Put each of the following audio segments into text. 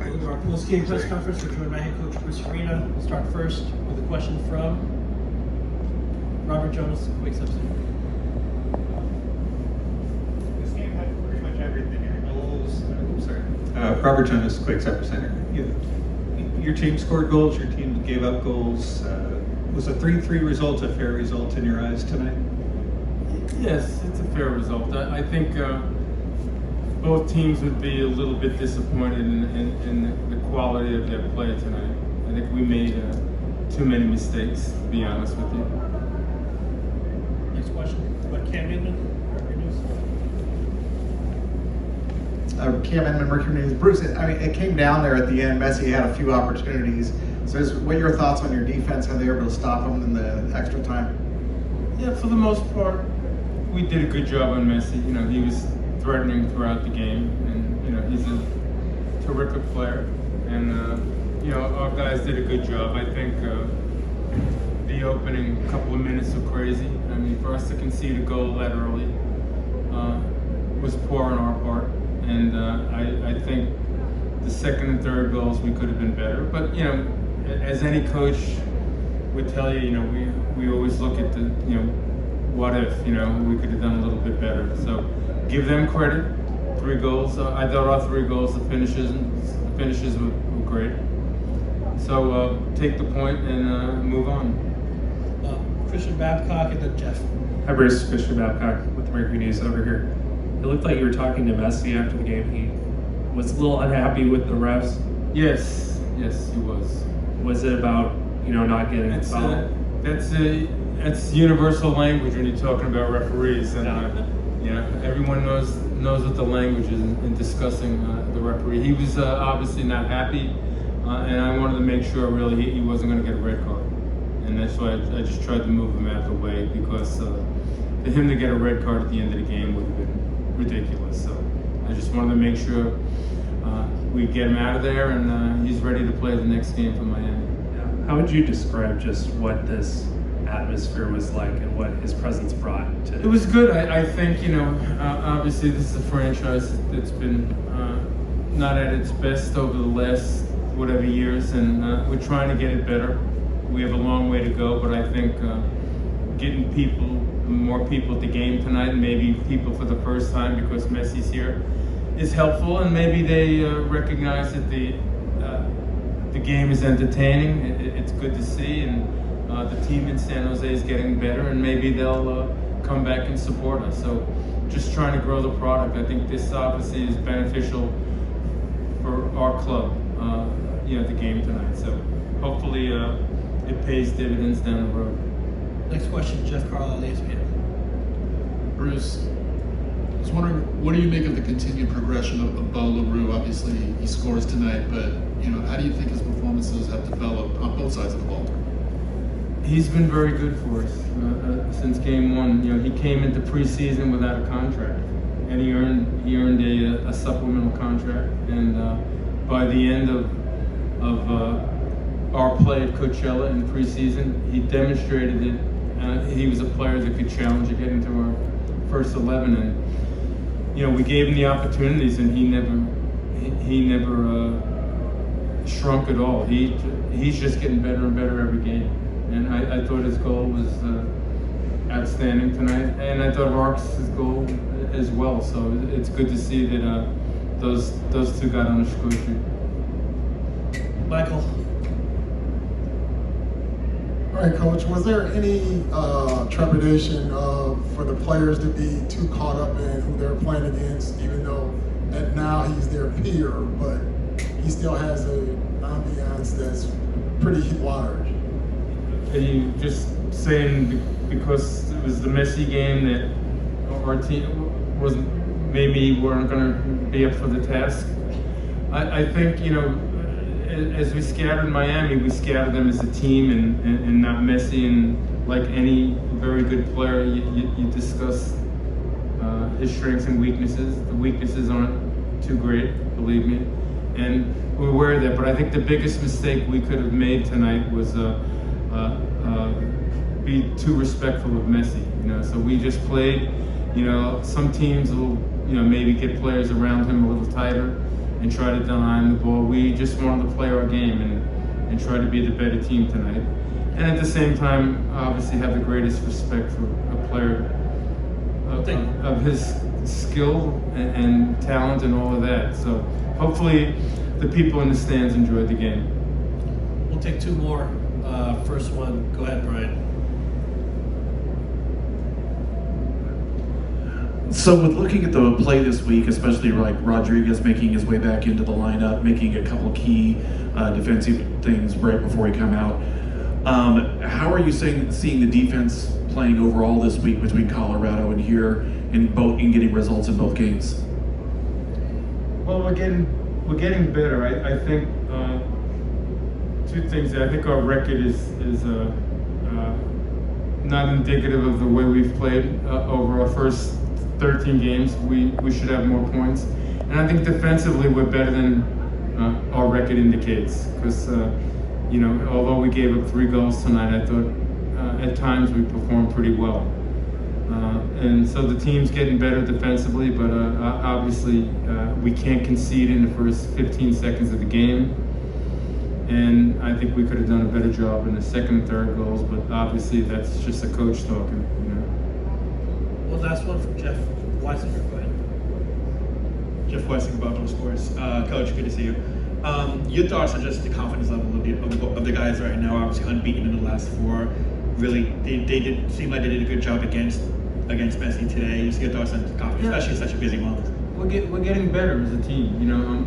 Our post-game press conference, we're joined by head coach Bruce Arena. We'll start first with a question from Robert Jonas, Quakes Up Center. This game had pretty much everything in it. Robert Jonas, Quakes Epicenter. Your team scored goals, your team gave up goals. Was a 3-3 result a fair result in your eyes tonight? Yes, it's a fair result. I think both teams would be a little bit disappointed in the quality of their play tonight. I think we made too many mistakes, to be honest with you. Next question, about Cam Newman, Mercury News. Cam Inman, Mercury News. Bruce, I mean, it came down there at the end. Messi had a few opportunities. So what are your thoughts on your defense, how they were able to stop him in the extra time? Yeah, for the most part, we did a good job on Messi. You know, he was threatening throughout the game, and you know, he's a terrific player. And you know, our guys did a good job. I think the opening couple of minutes were crazy. I mean, for us to concede a goal that early was poor on our part. And I think the second and third goals we could have been better. But you know, as any coach would tell you, you know, we always look at the, you know, what if, you know, we could have done a little bit better. So give them credit. 3 goals. I thought our 3 goals, the finishes were great. So take the point and move on. Christian Babcock and then Jeff. Hi Bruce, Christian Babcock with the Mercury News over here. It looked like you were talking to Messi after the game. He was a little unhappy with the refs. Yes, he was. Was it about, you know, not getting fouled? That's universal language when you're talking about referees, and you know, everyone knows what the language is in discussing the referee. He was obviously not happy, and I wanted to make sure really he wasn't going to get a red card, and that's why I just tried to move him out of the way, because for him to get a red card at the end of the game would have been ridiculous. So I just wanted to make sure we get him out of there, and he's ready to play the next game for Miami. Yeah. How would you describe just what this atmosphere was like and what his presence brought to It was good. I think, you know, obviously this is a franchise that's been not at its best over the last whatever years, and we're trying to get it better. We have a long way to go, but I think getting more people at the game tonight, and maybe people for the first time because Messi's here, is helpful, and maybe they recognize that the game is entertaining. It's good to see, and the team in San Jose is getting better, and maybe they'll come back and support us. So just trying to grow the product. I think this obviously is beneficial for our club, you know, the game tonight. So hopefully it pays dividends down the road. Next question, Jeff Carlisle, ESPN. Bruce, I was wondering, what do you make of the continued progression of Bo LaRue? Obviously, he scores tonight, but you know, how do you think his performances have developed on both sides of the ball? He's been very good for us since game 1. You know, he came into preseason without a contract, and he earned a supplemental contract. And by the end of our play at Coachella in preseason, he demonstrated that he was a player that could challenge to get into our first 11. And you know, we gave him the opportunities, and he never shrunk at all. He's just getting better and better every game. And I thought his goal was outstanding tonight, and I thought Arks' goal as well. So it's good to see that those 2 got on the score sheet. Michael. All right, Coach, was there any trepidation for the players to be too caught up in who they're playing against, even though that now he's their peer, but he still has an ambiance that's pretty large? Are you just saying because it was the Messi game that our team weren't going to be up for the task? I think, you know, as we scouted Miami, we scouted them as a team and not Messi. And like any very good player, you discuss his strengths and weaknesses. The weaknesses aren't too great, believe me. And we're aware of that. But I think the biggest mistake we could have made tonight was be too respectful of Messi. You know, so we just played. You know, some teams will, you know, maybe get players around him a little tighter, and try to deny the ball. We just wanted to play our game and try to be the better team tonight. And at the same time, obviously have the greatest respect for a player of his skill and talent and all of that. So hopefully the people in the stands enjoyed the game. We'll take two more. First one, go ahead, Brian. So with looking at the play this week, especially like Rodriguez making his way back into the lineup, making a couple key defensive things right before he come out, how are you seeing the defense playing overall this week between Colorado and here in getting results in both games? Well, we're getting better. I think two things. I think our record is not indicative of the way we've played over our first 13 games. We should have more points, and I think defensively we're better than our record indicates. Because although we gave up 3 goals tonight, I thought at times we performed pretty well. And so the team's getting better defensively, but obviously we can't concede in the first 15 seconds of the game. And I think we could have done a better job in the second and third goals, but obviously that's just a coach talking. Well, last one from Jeff Weisinger. Go ahead. Jeff Wessing, Buffalo Sports. Coach, good to see you. Your thoughts on just the confidence level of the guys right now, obviously unbeaten in the last 4. Really, they did seem like they did a good job against Messi today. Just your thoughts on confidence, especially in such a busy month. We're getting better as a team.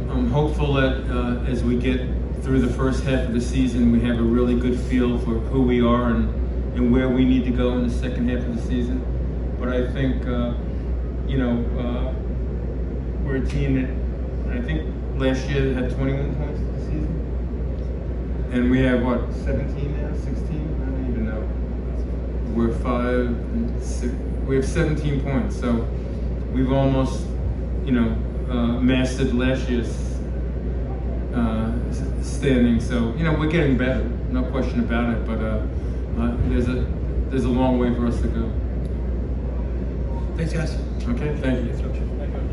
I'm hopeful that as we get through the first half of the season, we have a really good feel for who we are and where we need to go in the second half of the season. But I think, we're a team that I think last year had 21 points this season. And we have, 17 now? 16? I don't even know. We're 5 and 6. We have 17 points. So we've almost, mastered last year's standing. So, we're getting better. No question about it. But there's a long way for us to go. Thanks, guys. Okay, thank you.